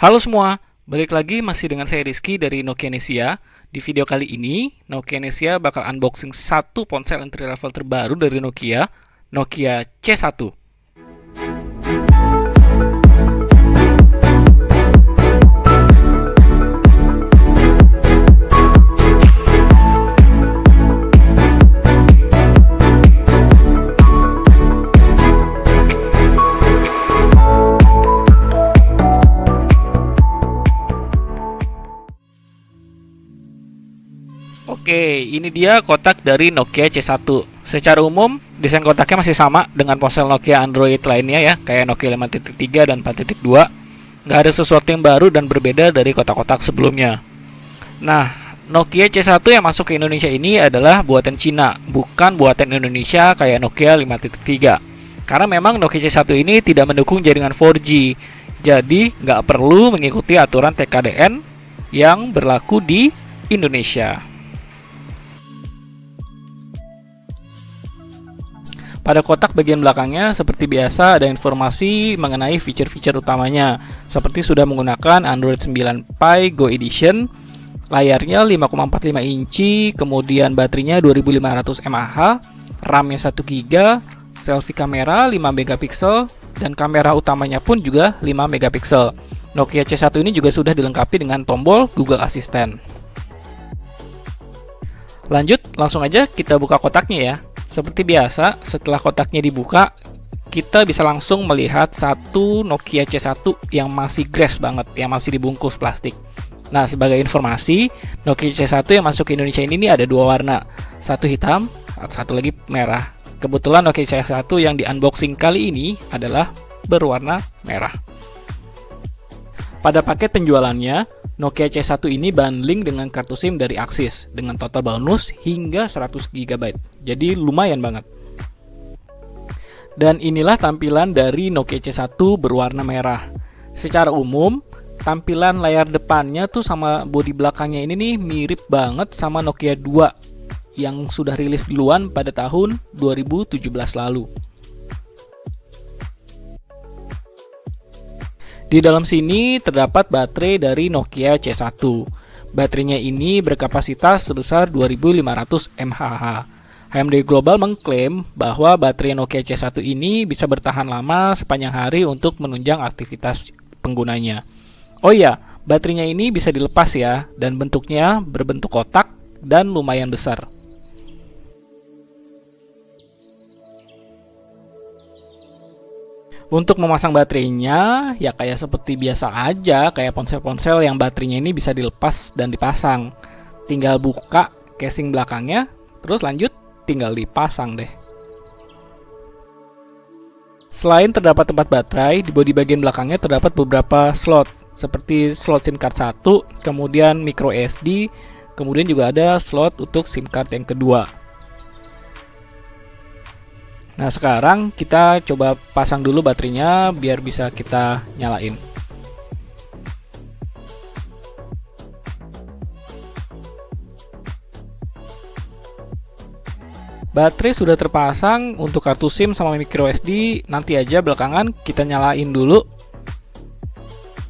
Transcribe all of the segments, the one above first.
Halo semua, balik lagi masih dengan saya Rizky dari Nokia Nesia. Di video kali ini, Nokia Nesia bakal unboxing satu ponsel entry level terbaru dari Nokia, Nokia C1. Oke, ini dia kotak dari Nokia C1. Secara umum, desain kotaknya masih sama dengan ponsel Nokia Android lainnya ya, kayak Nokia 5.3 dan 4.2. Nggak ada sesuatu yang baru dan berbeda dari kotak-kotak sebelumnya. Nah, Nokia C1 yang masuk ke Indonesia ini adalah buatan Cina, bukan buatan Indonesia kayak Nokia 5.3. Karena memang Nokia C1 ini tidak mendukung jaringan 4G, jadi nggak perlu mengikuti aturan TKDN yang berlaku di Indonesia. Pada kotak bagian belakangnya seperti biasa ada informasi mengenai fitur-fitur utamanya, seperti sudah menggunakan Android 9 Pie Go Edition, layarnya 5,45 inci, kemudian baterainya 2500 mAh, RAM-nya 1 GB, selfie kamera 5 megapiksel, dan kamera utamanya pun juga 5 megapiksel. Nokia C1 ini juga sudah dilengkapi dengan tombol Google Assistant. Lanjut, langsung aja kita buka kotaknya ya. Seperti biasa, setelah kotaknya dibuka, kita bisa langsung melihat satu Nokia C1 yang masih fresh banget, yang masih dibungkus plastik. Nah, sebagai informasi, Nokia C1 yang masuk ke Indonesia ini ada dua warna, satu hitam, satu lagi merah. Kebetulan Nokia C1 yang di unboxing kali ini adalah berwarna merah. Pada paket penjualannya, Nokia C1 ini bundling dengan kartu SIM dari Axis dengan total bonus hingga 100 GB. Jadi lumayan banget. Dan inilah tampilan dari Nokia C1 berwarna merah. Secara umum, tampilan layar depannya tuh sama bodi belakangnya ini nih mirip banget sama Nokia 2 yang sudah rilis duluan pada tahun 2017 lalu. Di dalam sini terdapat baterai dari Nokia C1. Baterainya ini berkapasitas sebesar 2500 mAh. HMD Global mengklaim bahwa baterai Nokia C1 ini bisa bertahan lama sepanjang hari untuk menunjang aktivitas penggunanya. Oh iya, baterainya ini bisa dilepas ya, dan bentuknya berbentuk kotak dan lumayan besar. Untuk memasang baterainya, ya kayak seperti biasa aja, kayak ponsel-ponsel yang baterainya ini bisa dilepas dan dipasang. Tinggal buka casing belakangnya, terus lanjut tinggal dipasang deh. Selain terdapat tempat baterai, di bodi bagian belakangnya terdapat beberapa slot, seperti slot SIM card 1, kemudian micro SD, kemudian juga ada slot untuk SIM card yang kedua. Nah, sekarang kita coba pasang dulu baterainya biar bisa kita nyalain. Baterai sudah terpasang, untuk kartu SIM sama micro SD nanti aja belakangan, kita nyalain dulu.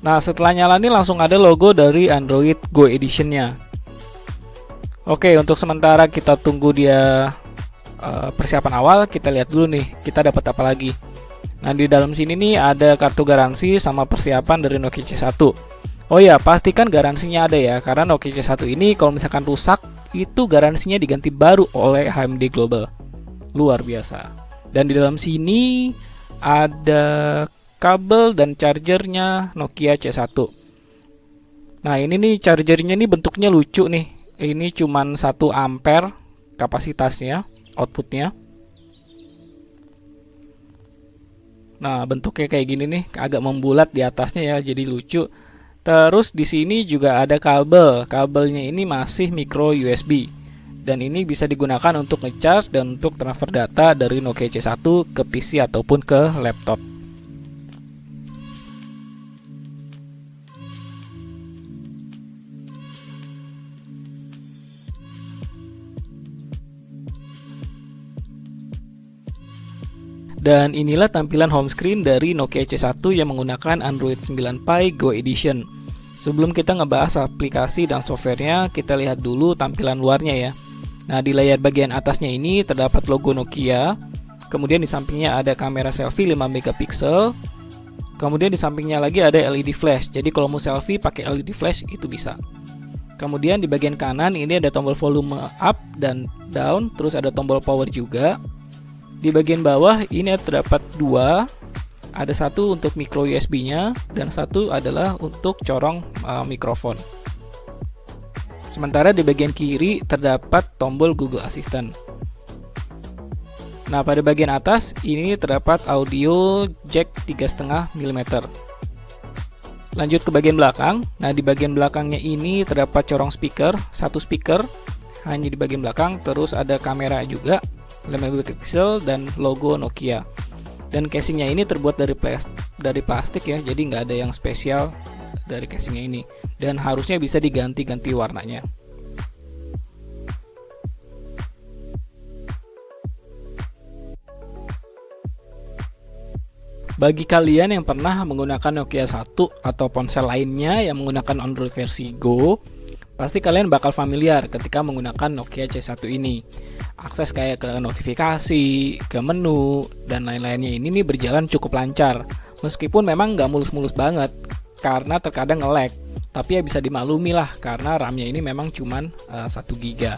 Nah, setelah nyala nih langsung ada logo dari Android Go Edition-nya. Oke, untuk sementara kita tunggu dia persiapan awal. Kita lihat dulu nih, kita dapat apa lagi. Nah, di dalam sini nih ada kartu garansi sama persiapan dari Nokia C1. Oh ya, pastikan garansinya ada ya, karena Nokia C1 ini kalau misalkan rusak, itu garansinya diganti baru oleh HMD Global. Luar biasa. Dan di dalam sini ada kabel dan chargernya Nokia C1. Nah, ini nih chargernya nih bentuknya lucu nih. Ini cuman 1 ampere kapasitasnya, outputnya. Nah, bentuknya kayak gini nih, agak membulat di atasnya ya, jadi lucu. Terus di sini juga ada kabel. Kabelnya ini masih micro USB. Dan ini bisa digunakan untuk ngecas dan untuk transfer data dari Nokia C1 ke PC ataupun ke laptop. Dan inilah tampilan home screen dari Nokia C1 yang menggunakan Android 9 Pie Go Edition. Sebelum kita ngebahas aplikasi dan softwarenya, kita lihat dulu tampilan luarnya ya. Nah, di layar bagian atasnya ini terdapat logo Nokia. Kemudian di sampingnya ada kamera selfie 5 megapiksel. Kemudian di sampingnya lagi ada LED flash. Jadi kalau mau selfie pakai LED flash itu bisa. Kemudian di bagian kanan ini ada tombol volume up dan down, terus ada tombol power juga. Di bagian bawah ini terdapat dua, ada satu untuk micro USB-nya dan satu adalah untuk corong mikrofon. Sementara di bagian kiri terdapat tombol Google Assistant. Nah, pada bagian atas ini terdapat audio jack 3,5 mm. Lanjut ke bagian belakang. Nah, di bagian belakangnya ini terdapat corong speaker, satu speaker hanya di bagian belakang, terus ada kamera juga 5 megapiksel dan logo Nokia. Dan casingnya ini terbuat dari plastik ya, jadi nggak ada yang spesial dari casingnya ini. Dan harusnya bisa diganti-ganti warnanya. Bagi kalian yang pernah menggunakan Nokia 1 atau ponsel lainnya yang menggunakan Android versi Go, pasti kalian bakal familiar ketika menggunakan Nokia C1 ini. Akses kayak ke notifikasi, ke menu, dan lain-lainnya ini nih berjalan cukup lancar. Meskipun memang nggak mulus-mulus banget, karena terkadang nge-lag. Tapi ya bisa dimaklumi lah, karena RAM-nya ini memang cuman 1 GB.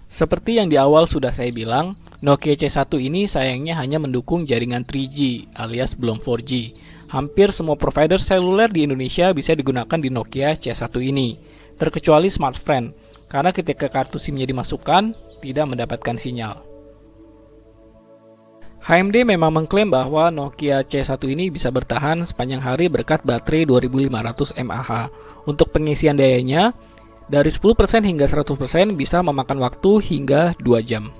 Seperti yang di awal sudah saya bilang, Nokia C1 ini sayangnya hanya mendukung jaringan 3G alias belum 4G. Hampir semua provider seluler di Indonesia bisa digunakan di Nokia C1 ini, terkecuali Smartfren, karena ketika kartu SIM-nya dimasukkan, tidak mendapatkan sinyal. HMD memang mengklaim bahwa Nokia C1 ini bisa bertahan sepanjang hari berkat baterai 2500 mAh. Untuk pengisian dayanya, dari 10% hingga 100% bisa memakan waktu hingga 2 jam.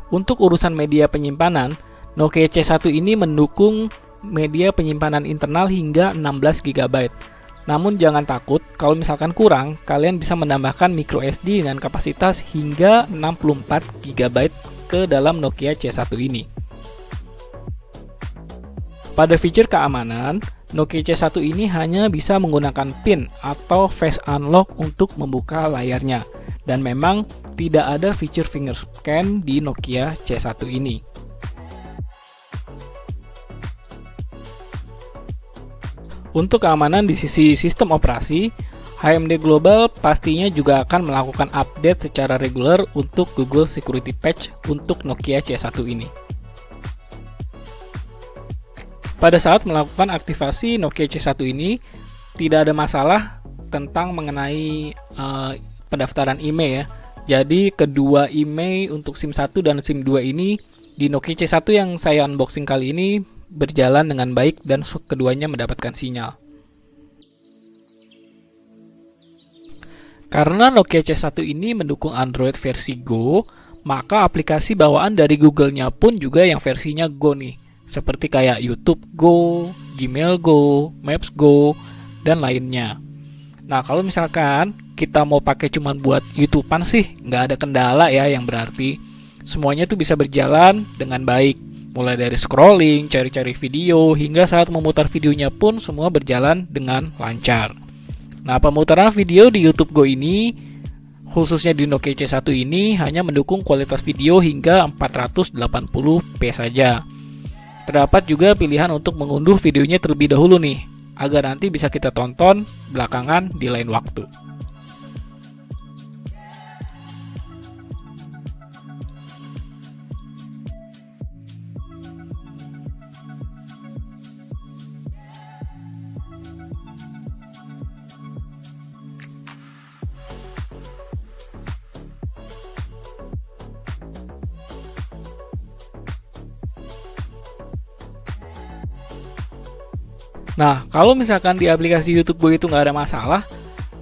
Untuk urusan media penyimpanan, Nokia C1 ini mendukung media penyimpanan internal hingga 16 GB. Namun jangan takut, kalau misalkan kurang, kalian bisa menambahkan micro SD dengan kapasitas hingga 64 GB ke dalam Nokia C1 ini. Pada fitur keamanan, Nokia C1 ini hanya bisa menggunakan PIN atau Face Unlock untuk membuka layarnya. Dan memang tidak ada fitur finger scan di Nokia C1 ini. Untuk keamanan di sisi sistem operasi, HMD Global pastinya juga akan melakukan update secara reguler untuk Google Security Patch untuk Nokia C1 ini. Pada saat melakukan aktivasi Nokia C1 ini, tidak ada masalah tentang mengenai pendaftaran IMEI ya. Jadi kedua IMEI untuk SIM 1 dan SIM 2 ini di Nokia C1 yang saya unboxing kali ini berjalan dengan baik dan keduanya mendapatkan sinyal. Karena Nokia C1 ini mendukung Android versi Go, maka aplikasi bawaan dari Google-nya pun juga yang versinya Go nih. Seperti kayak YouTube Go, Gmail Go, Maps Go, dan lainnya. Nah, kalau misalkan kita mau pakai cuman buat YouTube-an sih, nggak ada kendala ya yang berarti. Semuanya tuh bisa berjalan dengan baik. Mulai dari scrolling, cari-cari video, hingga saat memutar videonya pun semua berjalan dengan lancar. Nah, pemutaran video di YouTube Go ini, khususnya di Nokia C1 ini, hanya mendukung kualitas video hingga 480p saja. Terdapat juga pilihan untuk mengunduh videonya terlebih dahulu nih, agar nanti bisa kita tonton belakangan di lain waktu. Nah, kalau misalkan di aplikasi YouTube Go itu nggak ada masalah,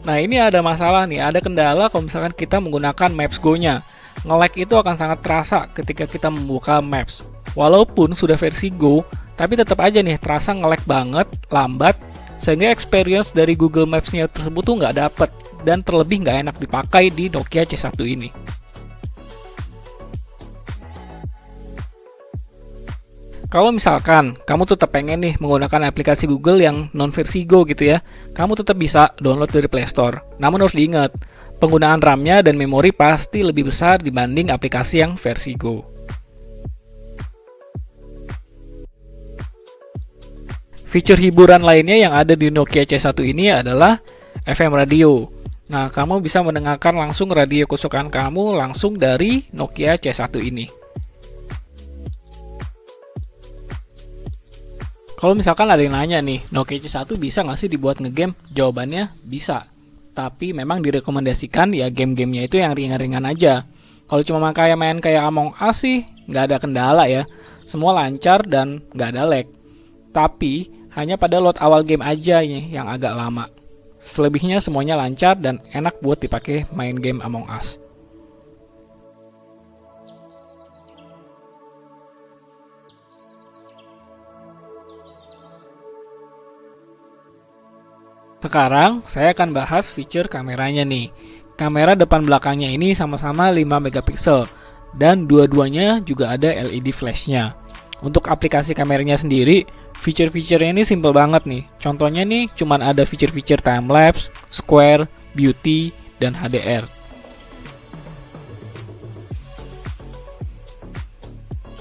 nah ini ada masalah nih, ada kendala kalau misalkan kita menggunakan Maps Go-nya. Nge-lag itu akan sangat terasa ketika kita membuka Maps. Walaupun sudah versi Go, tapi tetap aja nih terasa nge-lag banget, lambat, sehingga experience dari Google Maps-nya tersebut tuh nggak dapet dan terlebih nggak enak dipakai di Nokia C1 ini. Kalau misalkan kamu tetap pengen nih menggunakan aplikasi Google yang non versi Go gitu ya, kamu tetap bisa download dari Play Store. Namun harus diingat, penggunaan RAM-nya dan memori pasti lebih besar dibanding aplikasi yang versi Go. Fitur hiburan lainnya yang ada di Nokia C1 ini adalah FM radio. Nah, kamu bisa mendengarkan langsung radio kesukaan kamu langsung dari Nokia C1 ini. Kalau misalkan ada yang nanya nih, Nokia C1 bisa nggak sih dibuat ngegame? Jawabannya bisa. Tapi memang direkomendasikan ya game-gamenya itu yang ringan-ringan aja. Kalau cuma main kayak Among Us sih, nggak ada kendala ya. Semua lancar dan nggak ada lag. Tapi hanya pada load awal game aja nih yang agak lama. Selebihnya semuanya lancar dan enak buat dipakai main game Among Us. Sekarang saya akan bahas fitur kameranya nih. Kamera depan belakangnya ini sama-sama 5 megapiksel dan dua-duanya juga ada LED flashnya. Untuk aplikasi kameranya sendiri, fitur-fiturnya ini simple banget nih. Contohnya nih cuman ada fitur-fitur timelapse, square, beauty, dan HDR.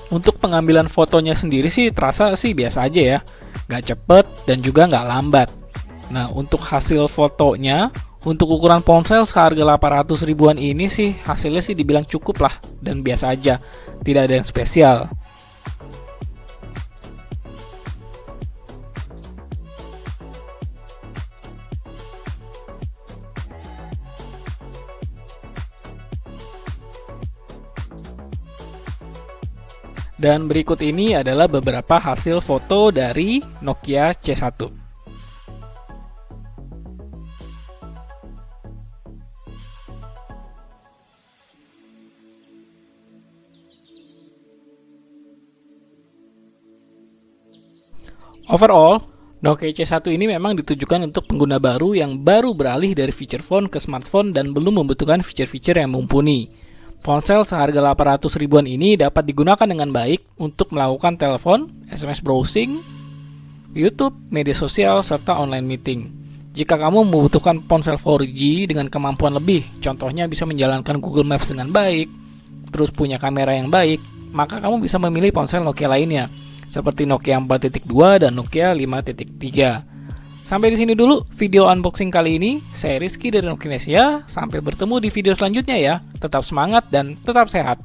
Untuk pengambilan fotonya sendiri sih terasa sih biasa aja ya. Gak cepet dan juga gak lambat. Nah, untuk hasil fotonya, untuk ukuran ponsel seharga 800 ribuan ini sih hasilnya sih dibilang cukup lah dan biasa aja, tidak ada yang spesial. Dan berikut ini adalah beberapa hasil foto dari Nokia C1. Overall, Nokia C1 ini memang ditujukan untuk pengguna baru yang baru beralih dari feature phone ke smartphone dan belum membutuhkan fitur-fitur yang mumpuni. Ponsel seharga 800 ribuan ini dapat digunakan dengan baik untuk melakukan telepon, SMS browsing, YouTube, media sosial, serta online meeting. Jika kamu membutuhkan ponsel 4G dengan kemampuan lebih, contohnya bisa menjalankan Google Maps dengan baik, terus punya kamera yang baik, maka kamu bisa memilih ponsel Nokia lainnya, seperti Nokia 4.2 dan Nokia 5.3. Sampai di sini dulu video unboxing kali ini. Saya Rizky dari Nokinesia. Sampai bertemu di video selanjutnya ya. Tetap semangat dan tetap sehat.